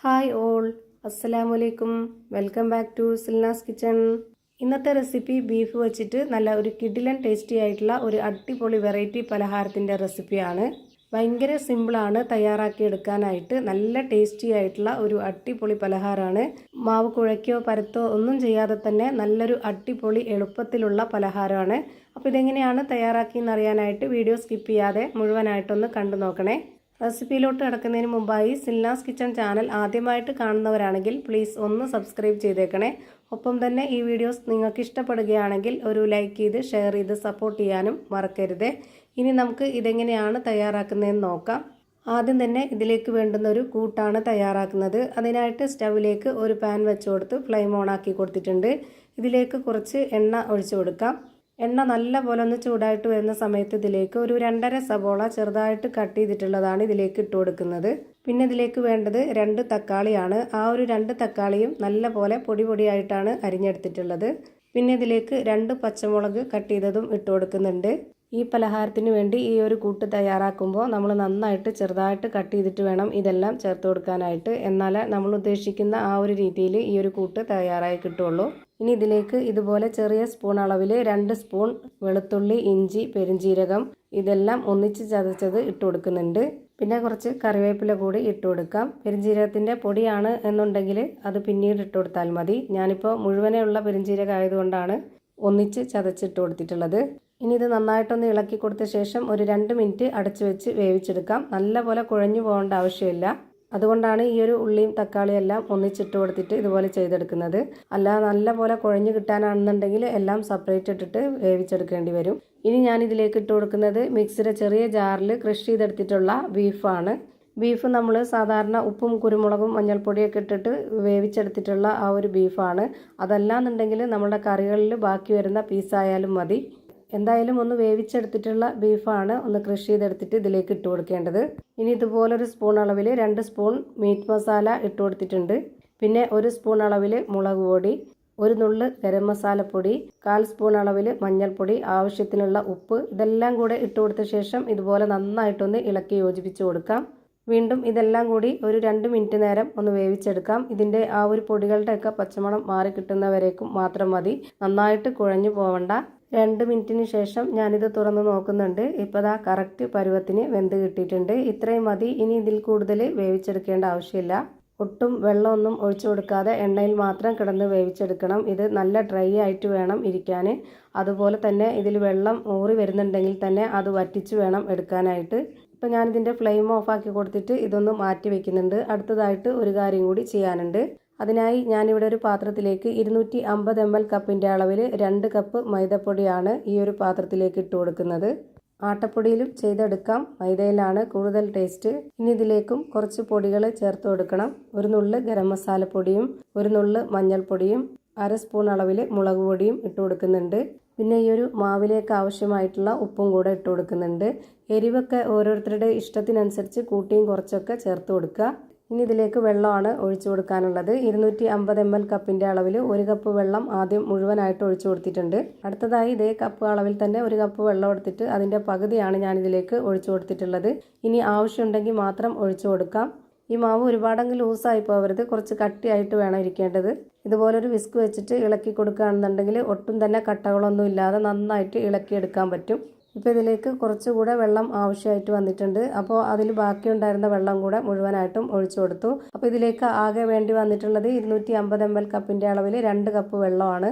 Hi all, അസ്സലാമു അലൈക്കും. Welcome back to Silna's kitchen. ഇന്നത്തെ റെസിപ്പി ബീഫ് വെച്ചിട്ട് നല്ല ഒരു കിടിലൻ ടേസ്റ്റി ആയിട്ടുള്ള ഒരു അടിപൊളി വെറൈറ്റി പലഹാരത്തിൻ്റെ റെസിപ്പിയാണ്. ഭയങ്കര സിമ്പിളാണ് തയ്യാറാക്കി എടുക്കാനായിട്ട്. നല്ല ടേസ്റ്റി ആയിട്ടുള്ള ഒരു അടിപൊളി പലഹാരമാണ്. മാവ് കുഴയ്ക്കോ പരത്തോ ഒന്നും ചെയ്യാതെ തന്നെ നല്ലൊരു അടിപൊളി എളുപ്പത്തിലുള്ള പലഹാരമാണ്. അപ്പോൾ ഇതെങ്ങനെയാണ് തയ്യാറാക്കിയെന്ന് അറിയാനായിട്ട് വീഡിയോ സ്കിപ്പ് ചെയ്യാതെ മുഴുവനായിട്ടൊന്ന് കണ്ടു നോക്കണേ. റെസിപ്പിയിലോട്ട് കിടക്കുന്നതിന് മുമ്പായി സിൽനാസ് കിച്ചൺ ചാനൽ ആദ്യമായിട്ട് കാണുന്നവരാണെങ്കിൽ പ്ലീസ് ഒന്ന് സബ്സ്ക്രൈബ് ചെയ്തേക്കണേ. ഒപ്പം തന്നെ ഈ വീഡിയോസ് നിങ്ങൾക്ക് ഇഷ്ടപ്പെടുകയാണെങ്കിൽ ഒരു ലൈക്ക് ചെയ്ത് ഷെയർ ചെയ്ത് സപ്പോർട്ട് ചെയ്യാനും മറക്കരുത്. ഇനി നമുക്ക് ഇതെങ്ങനെയാണ് തയ്യാറാക്കുന്നതെന്ന് നോക്കാം. ആദ്യം തന്നെ ഇതിലേക്ക് വേണ്ടുന്ന ഒരു കൂട്ടാണ് തയ്യാറാക്കുന്നത്. അതിനായിട്ട് സ്റ്റൗവിലേക്ക് ഒരു പാൻ വെച്ച് കൊടുത്ത് ഫ്ലെയിം ഓൺ ആക്കി കൊടുത്തിട്ടുണ്ട്. ഇതിലേക്ക് കുറച്ച് എണ്ണ ഒഴിച്ചു കൊടുക്കാം. എണ്ണ നല്ല പോലെ ഒന്ന് ചൂടായിട്ട് വരുന്ന സമയത്ത് ഇതിലേക്ക് ഒരു 2.5 സവോള ചെറുതായിട്ട് കട്ട് ചെയ്തിട്ടുള്ളതാണ് ഇതിലേക്ക് ഇട്ട് കൊടുക്കുന്നത്. പിന്നെ ഇതിലേക്ക് വേണ്ടത് 2 തക്കാളിയാണ്. ആ ഒരു 2 തക്കാളിയും നല്ല പോലെ പൊടി പൊടിയായിട്ടാണ് അരിഞ്ഞെടുത്തിട്ടുള്ളത്. പിന്നെ ഇതിലേക്ക് 2 പച്ചമുളക് കട്ട് ചെയ്തതും ഇട്ട് കൊടുക്കുന്നുണ്ട്. ഈ പലഹാരത്തിന് വേണ്ടി ഈ ഒരു കൂട്ട് തയ്യാറാക്കുമ്പോൾ നമ്മൾ നന്നായിട്ട് ചെറുതായിട്ട് കട്ട് ചെയ്തിട്ട് വേണം ഇതെല്ലാം ചേർത്ത് കൊടുക്കാനായിട്ട്. എന്നാലേ നമ്മൾ ഉദ്ദേശിക്കുന്ന ആ ഒരു രീതിയിൽ ഈ ഒരു കൂട്ട് തയ്യാറായി കിട്ടുള്ളൂ. ഇനി ഇതിലേക്ക് ഇതുപോലെ ചെറിയ സ്പൂൺ അളവിൽ 2 സ്പൂൺ വെളുത്തുള്ളി, ഇഞ്ചി, പെരുംജീരകം ഇതെല്ലാം ഒന്നിച്ച് ചതച്ചത് ഇട്ട് കൊടുക്കുന്നുണ്ട്. പിന്നെ കുറച്ച് കറിവേപ്പില കൂടി ഇട്ട് കൊടുക്കാം. പെരുംജീരകത്തിൻ്റെ പൊടിയാണ് എന്നുണ്ടെങ്കിൽ അത് പിന്നീട് ഇട്ട് കൊടുത്താൽ മതി. ഞാനിപ്പോൾ മുഴുവനെയുള്ള പെരുംജീരകം ആയതുകൊണ്ടാണ് ഒന്നിച്ച് ചതച്ചിട്ട് കൊടുത്തിട്ടുള്ളത്. ഇനി ഇത് നന്നായിട്ടൊന്ന് ഇളക്കി കൊടുത്ത ശേഷം ഒരു 2 മിനിറ്റ് അടച്ചു വെച്ച് വേവിച്ചെടുക്കാം. നല്ല പോലെ കുഴഞ്ഞു പോകേണ്ട ആവശ്യമില്ല. അതുകൊണ്ടാണ് ഈ ഒരു ഉള്ളിയും തക്കാളിയും എല്ലാം ഒന്നിച്ചിട്ട് കൊടുത്തിട്ട് ഇതുപോലെ ചെയ്തെടുക്കുന്നത്. അല്ലാതെ നല്ല പോലെ കുഴഞ്ഞു കിട്ടാനാണെന്നുണ്ടെങ്കിൽ എല്ലാം സെപ്പറേറ്റ് ഇട്ടിട്ട് വേവിച്ചെടുക്കേണ്ടി വരും. ഇനി ഞാൻ ഇതിലേക്ക് ഇട്ട് കൊടുക്കുന്നത് മിക്സിയുടെ ചെറിയ ജാറിൽ ക്രഷ് ചെയ്തെടുത്തിട്ടുള്ള ബീഫാണ്. ബീഫ് നമ്മൾ സാധാരണ ഉപ്പും കുരുമുളകും മഞ്ഞൾപ്പൊടിയൊക്കെ ഇട്ടിട്ട് വേവിച്ചെടുത്തിട്ടുള്ള ആ ഒരു ബീഫാണ്. അതല്ലാന്നുണ്ടെങ്കിൽ നമ്മുടെ കറികളിൽ ബാക്കി വരുന്ന പീസായാലും മതി. എന്തായാലും ഒന്ന് വേവിച്ചെടുത്തിട്ടുള്ള ബീഫാണ് ഒന്ന് ക്രഷ് ചെയ്തെടുത്തിട്ട് ഇതിലേക്ക് ഇട്ട് കൊടുക്കേണ്ടത്. ഇനി ഇതുപോലൊരു സ്പൂൺ അളവിൽ 2 സ്പൂൺ മീറ്റ് മസാല ഇട്ട് കൊടുത്തിട്ടുണ്ട്. പിന്നെ 1 സ്പൂൺ അളവിൽ മുളക് പൊടി, 1 നുള്ള് ഗരം മസാലപ്പൊടി, 1/4 സ്പൂൺ അളവിൽ മഞ്ഞൾപ്പൊടി, ആവശ്യത്തിനുള്ള ഉപ്പ് ഇതെല്ലാം കൂടെ ഇട്ട് കൊടുത്ത ശേഷം ഇതുപോലെ നന്നായിട്ടൊന്ന് ഇളക്കി യോജിപ്പിച്ച് കൊടുക്കാം. വീണ്ടും ഇതെല്ലാം കൂടി ഒരു 2 മിനിറ്റ് നേരം ഒന്ന് വേവിച്ചെടുക്കാം. ഇതിൻ്റെ ആ ഒരു പൊടികളുടെയൊക്കെ പച്ചമണം മാറി കിട്ടുന്നവരേക്കും മാത്രം മതി. നന്നായിട്ട് കുഴഞ്ഞു പോവണ്ട. 2 മിനിറ്റിന് ശേഷം ഞാനിത് തുറന്ന് നോക്കുന്നുണ്ട്. ഇപ്പോൾ ദാ കറക്റ്റ് പരുവത്തിന് വെന്ത് കിട്ടിയിട്ടുണ്ട്. ഇത്രയും മതി. ഇനി ഇതിൽ കൂടുതൽ വേവിച്ചെടുക്കേണ്ട ആവശ്യമില്ല. ഒട്ടും വെള്ളമൊന്നും ഒഴിച്ചു കൊടുക്കാതെ എണ്ണയിൽ മാത്രം കിടന്ന് വേവിച്ചെടുക്കണം. ഇത് നല്ല ഡ്രൈ ആയിട്ട് വേണം ഇരിക്കാൻ. അതുപോലെ തന്നെ ഇതിൽ വെള്ളം ഊറി വരുന്നുണ്ടെങ്കിൽ തന്നെ അത് വറ്റിച്ച് വേണം എടുക്കാനായിട്ട്. ഇപ്പോൾ ഞാനിതിൻ്റെ ഫ്ലെയിം ഓഫാക്കി കൊടുത്തിട്ട് ഇതൊന്ന് മാറ്റി വയ്ക്കുന്നുണ്ട്. അടുത്തതായിട്ട് ഒരു കാര്യം കൂടി ചെയ്യാനുണ്ട്. അതിനായി ഞാനിവിടെ ഒരു പാത്രത്തിലേക്ക് 250 ml കപ്പിൻ്റെ അളവിൽ 2 കപ്പ് മൈദപ്പൊടിയാണ് ഈ ഒരു പാത്രത്തിലേക്ക് ഇട്ട് കൊടുക്കുന്നത്. ആട്ടപ്പൊടിയിലും ചെയ്തെടുക്കാം, മൈദയിലാണ് കൂടുതൽ ടേസ്റ്റ്. ഇനി ഇതിലേക്കും കുറച്ച് പൊടികൾ ചേർത്ത് കൊടുക്കണം. 1 നുള്ള് ഗരം മസാലപ്പൊടിയും 1 നുള്ള് മഞ്ഞൾപ്പൊടിയും 1/2 സ്പൂൺ അളവിൽ മുളക് പൊടിയും ഇട്ട് കൊടുക്കുന്നുണ്ട്. പിന്നെ ഈ ഒരു മാവിലേക്ക് ആവശ്യമായിട്ടുള്ള ഉപ്പും കൂടെ ഇട്ട് കൊടുക്കുന്നുണ്ട്. എരിവൊക്കെ ഓരോരുത്തരുടെ ഇഷ്ടത്തിനനുസരിച്ച് കൂട്ടിയും കുറച്ചൊക്കെ ചേർത്ത് കൊടുക്കുക. ഇനി ഇതിലേക്ക് വെള്ളമാണ് ഒഴിച്ചു കൊടുക്കാനുള്ളത്. 250 ml കപ്പിൻ്റെ അളവിൽ 1 കപ്പ് വെള്ളം ആദ്യം മുഴുവനായിട്ട് ഒഴിച്ചു കൊടുത്തിട്ടുണ്ട്. അടുത്തതായി ഇതേ കപ്പ് അളവിൽ തന്നെ 1 കപ്പ് വെള്ളം എടുത്തിട്ട് അതിൻ്റെ പകുതിയാണ് ഞാനിതിലേക്ക് ഒഴിച്ചു കൊടുത്തിട്ടുള്ളത്. ഇനി ആവശ്യമുണ്ടെങ്കിൽ മാത്രം ഒഴിച്ചു കൊടുക്കാം. ഈ മാവ് ഒരുപാടങ്ങ് ലൂസായി പോകരുത്, കുറച്ച് കട്ടിയായിട്ട് വേണം ഇരിക്കേണ്ടത്. ഇതുപോലൊരു വിസ്ക് വെച്ചിട്ട് ഇളക്കി കൊടുക്കുകയാണെന്നുണ്ടെങ്കിൽ ഒട്ടും തന്നെ കട്ടകളൊന്നും ഇല്ലാതെ നന്നായിട്ട് ഇളക്കിയെടുക്കാൻ പറ്റും. ഇപ്പോൾ ഇതിലേക്ക് കുറച്ചുകൂടെ വെള്ളം ആവശ്യമായിട്ട് വന്നിട്ടുണ്ട്. അപ്പോൾ അതിൽ ബാക്കിയുണ്ടായിരുന്ന വെള്ളം കൂടെ മുഴുവനായിട്ടും ഒഴിച്ചു കൊടുത്തു. അപ്പോൾ ഇതിലേക്ക് ആകെ വേണ്ടി വന്നിട്ടുള്ളത് 250 ml കപ്പിൻ്റെ അളവിൽ 2 കപ്പ് വെള്ളമാണ്.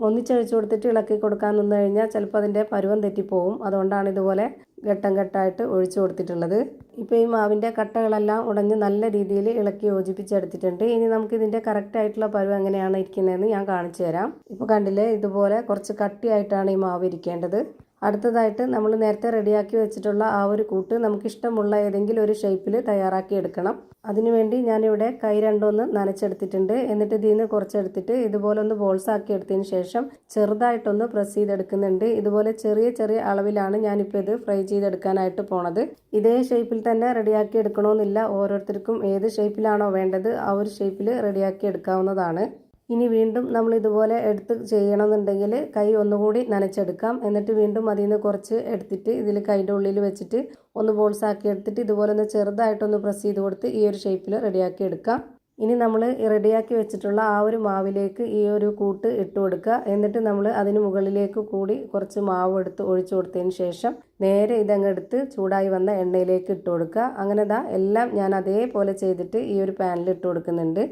ഒന്നിച്ചൊഴിച്ചു കൊടുത്തിട്ട് ഇളക്കി കൊടുക്കാൻ നിന്ന് കഴിഞ്ഞാൽ ചിലപ്പോൾ അതിൻ്റെ പരുവം തെറ്റിപ്പോവും. അതുകൊണ്ടാണ് ഇതുപോലെ ഘട്ടം ഘട്ടമായിട്ട് ഒഴിച്ചു കൊടുത്തിട്ടുള്ളത്. ഇപ്പോൾ ഈ മാവിൻ്റെ കട്ടകളെല്ലാം ഉടഞ്ഞ് നല്ല രീതിയിൽ ഇളക്കി യോജിപ്പിച്ചെടുത്തിട്ടുണ്ട്. ഇനി നമുക്ക് ഇതിൻ്റെ കറക്റ്റായിട്ടുള്ള പരുവം എങ്ങനെയാണ് ഇരിക്കുന്നതെന്ന് ഞാൻ കാണിച്ചു തരാം. ഇപ്പോൾ കണ്ടില്ലേ, ഇതുപോലെ കുറച്ച് കട്ടിയായിട്ടാണ് ഈ മാവ് ഇരിക്കേണ്ടത്. അടുത്തതായിട്ട് നമ്മൾ നേരത്തെ റെഡിയാക്കി വെച്ചിട്ടുള്ള ആ ഒരു കൂട്ട് നമുക്കിഷ്ടമുള്ള ഏതെങ്കിലും ഒരു ഷേപ്പിൽ തയ്യാറാക്കി എടുക്കണം. അതിനുവേണ്ടി ഞാനിവിടെ കൈ രണ്ടൊന്ന് നനച്ചെടുത്തിട്ടുണ്ട്. എന്നിട്ട് ഇതിൽ നിന്ന് കുറച്ചെടുത്തിട്ട് ഇതുപോലെ ഒന്ന് ബോൾസ് ആക്കി എടുത്തതിന് ശേഷം ചെറുതായിട്ടൊന്ന് പ്രസ് ചെയ്തെടുക്കുന്നുണ്ട്. ഇതുപോലെ ചെറിയ ചെറിയ അളവിലാണ് ഞാനിപ്പോൾ ഇത് ഫ്രൈ ചെയ്തെടുക്കാനായിട്ട് പോണത്. ഇതേ ഷേപ്പിൽ തന്നെ റെഡിയാക്കി എടുക്കണമെന്നില്ല. ഓരോരുത്തർക്കും ഏത് ഷേപ്പിലാണോ വേണ്ടത് ആ ഒരു ഷേപ്പിൽ റെഡിയാക്കി എടുക്കാവുന്നതാണ്. ഇനി വീണ്ടും നമ്മൾ ഇതുപോലെ എടുത്ത് ചെയ്യണമെന്നുണ്ടെങ്കിൽ കൈ ഒന്നുകൂടി നനച്ചെടുക്കാം. എന്നിട്ട് വീണ്ടും അതിൽ നിന്ന് കുറച്ച് എടുത്തിട്ട് ഇതിൽ കൈയുടെ ഉള്ളിൽ വെച്ചിട്ട് ഒന്ന് ബോൾസ് ആക്കി എടുത്തിട്ട് ഇതുപോലെ ഒന്ന് ചെറുതായിട്ടൊന്ന് പ്രസ് ചെയ്ത് കൊടുത്ത് ഈ ഒരു ഷേപ്പിൽ റെഡിയാക്കി എടുക്കാം. ഇനി നമ്മൾ റെഡിയാക്കി വെച്ചിട്ടുള്ള ആ ഒരു മാവിലേക്ക് ഈ ഒരു കൂട്ട് ഇട്ട് കൊടുക്കുക. എന്നിട്ട് നമ്മൾ അതിന് മുകളിലേക്ക് കൂടി കുറച്ച് മാവ് എടുത്ത് ഒഴിച്ചു കൊടുത്തതിന് ശേഷം നേരെ ഇതങ്ങ് എടുത്ത് ചൂടായി വന്ന എണ്ണയിലേക്ക് ഇട്ട് കൊടുക്കുക. അങ്ങനെ എല്ലാം ഞാൻ അതേപോലെ ചെയ്തിട്ട് ഈ ഒരു പാനിൽ ഇട്ട് കൊടുക്കുന്നുണ്ട്.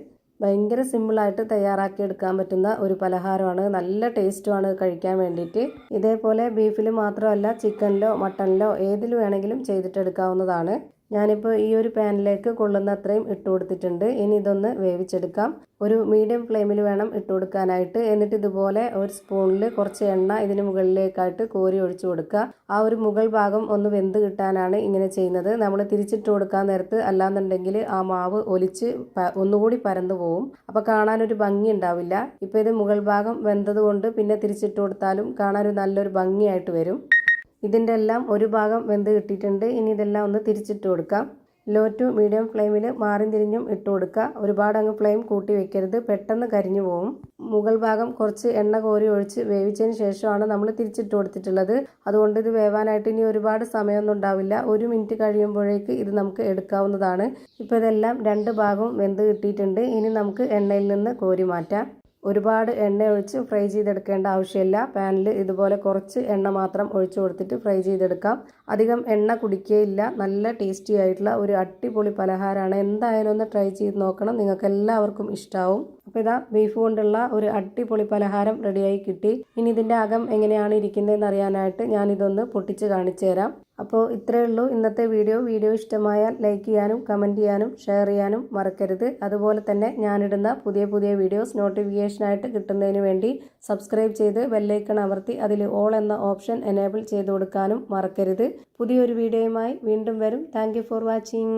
ഭയങ്കര സിമ്പിളായിട്ട് തയ്യാറാക്കിയെടുക്കാൻ പറ്റുന്ന ഒരു പലഹാരമാണ്. നല്ല ടേസ്റ്റുമാണ് കഴിക്കാൻ വേണ്ടിയിട്ട്. ഇതേപോലെ ബീഫിൽ മാത്രമല്ല ചിക്കനിലോ മട്ടനിലോ ഏതിൽ വേണമെങ്കിലും ചെയ്തിട്ടെടുക്കാവുന്നതാണ്. ഞാനിപ്പോൾ ഈ ഒരു പാനിലേക്ക് കൊള്ളുന്ന അത്രയും ഇട്ട് കൊടുത്തിട്ടുണ്ട്. ഇനി ഇതൊന്ന് വേവിച്ചെടുക്കാം. ഒരു മീഡിയം ഫ്ലെയിമിൽ വേണം ഇട്ട് കൊടുക്കാനായിട്ട്. എന്നിട്ട് ഇതുപോലെ ഒരു സ്പൂണിൽ കുറച്ച് എണ്ണ ഇതിന് മുകളിലേക്കായിട്ട് കോരി ഒഴിച്ചു കൊടുക്കുക. ആ ഒരു മുകൾ ഭാഗം ഒന്ന് വെന്ത് കിട്ടാനാണ് ഇങ്ങനെ ചെയ്യുന്നത്. നമ്മൾ തിരിച്ചിട്ട് കൊടുക്കാൻ നേരത്ത് അല്ലാന്നുണ്ടെങ്കിൽ ആ മാവ് ഒലിച്ച് ഒന്നുകൂടി പരന്നു പോകും. അപ്പോൾ കാണാനൊരു ഭംഗി ഉണ്ടാവില്ല. ഇപ്പോൾ ഇത് മുകൾ ഭാഗം വെന്തത് കൊണ്ട് പിന്നെ തിരിച്ചിട്ട് കൊടുത്താലും കാണാനൊരു നല്ലൊരു ഭംഗിയായിട്ട് വരും. ഇതിൻ്റെ എല്ലാം ഒരു ഭാഗം വെന്ത് കിട്ടിയിട്ടുണ്ട്. ഇനി ഇതെല്ലാം ഒന്ന് തിരിച്ചിട്ട് കൊടുക്കാം. ലോ ടു മീഡിയം ഫ്ലെയിമിൽ മാറി തിരിഞ്ഞും ഇട്ട് കൊടുക്കുക. ഒരുപാട് അങ്ങ് ഫ്ലെയിം കൂട്ടി വെക്കരുത്, പെട്ടെന്ന് കരിഞ്ഞു പോകും. മുകൾ ഭാഗം കുറച്ച് എണ്ണ കോരി ഒഴിച്ച് വേവിച്ചതിന് ശേഷമാണ് നമ്മൾ തിരിച്ചിട്ട് കൊടുത്തിട്ടുള്ളത്. അതുകൊണ്ട് ഇത് വേവാനായിട്ട് ഇനി ഒരുപാട് സമയമൊന്നും ഉണ്ടാവില്ല. 1 മിനിറ്റ് കഴിയുമ്പോഴേക്ക് ഇത് നമുക്ക് എടുക്കാവുന്നതാണ്. ഇപ്പോൾ ഇതെല്ലാം 2 ഭാഗവും വെന്ത് കിട്ടിയിട്ടുണ്ട്. ഇനി നമുക്ക് എണ്ണയിൽ നിന്ന് കോരി മാറ്റാം. ഒരുപാട് എണ്ണ ഒഴിച്ച് ഫ്രൈ ചെയ്തെടുക്കേണ്ട ആവശ്യമില്ല. പാനിൽ ഇതുപോലെ കുറച്ച് എണ്ണ മാത്രം ഒഴിച്ചു കൊടുത്തിട്ട് ഫ്രൈ ചെയ്തെടുക്കാം. അധികം എണ്ണ കുടിക്കുകയില്ല. നല്ല ടേസ്റ്റി ആയിട്ടുള്ള ഒരു അടിപൊളി പലഹാരമാണ്. എന്തായാലും ഒന്ന് ട്രൈ ചെയ്ത് നോക്കണം. നിങ്ങൾക്ക് എല്ലാവർക്കും ഇഷ്ടമാവും. അപ്പോൾ ഇതാ ബീഫ് കൊണ്ടുള്ള ഒരു അടിപൊളി പലഹാരം റെഡിയായി കിട്ടി. ഇനി ഇതിൻ്റെ അകം എങ്ങനെയാണ് ഇരിക്കുന്നതെന്ന് അറിയാനായിട്ട് ഞാനിതൊന്ന് പൊട്ടിച്ച് കാണിച്ചു തരാം. അപ്പോൾ ഇത്രയേ ഉള്ളൂ ഇന്നത്തെ വീഡിയോ ഇഷ്ടമായാൽ ലൈക്ക് ചെയ്യാനും കമൻറ്റ് ചെയ്യാനും ഷെയർ ചെയ്യാനും മറക്കരുത്. അതുപോലെ തന്നെ ഞാനിടുന്ന പുതിയ വീഡിയോസ് നോട്ടിഫിക്കേഷനായിട്ട് കിട്ടുന്നതിന് വേണ്ടി സബ്സ്ക്രൈബ് ചെയ്ത് ബെല്ലൈക്കൺ അമർത്തി അതിൽ ഓൾ എന്ന ഓപ്ഷൻ എനേബിൾ ചെയ്ത് കൊടുക്കാനും മറക്കരുത്. പുതിയൊരു വീഡിയോയുമായി വീണ്ടും വരും. Thank you for watching.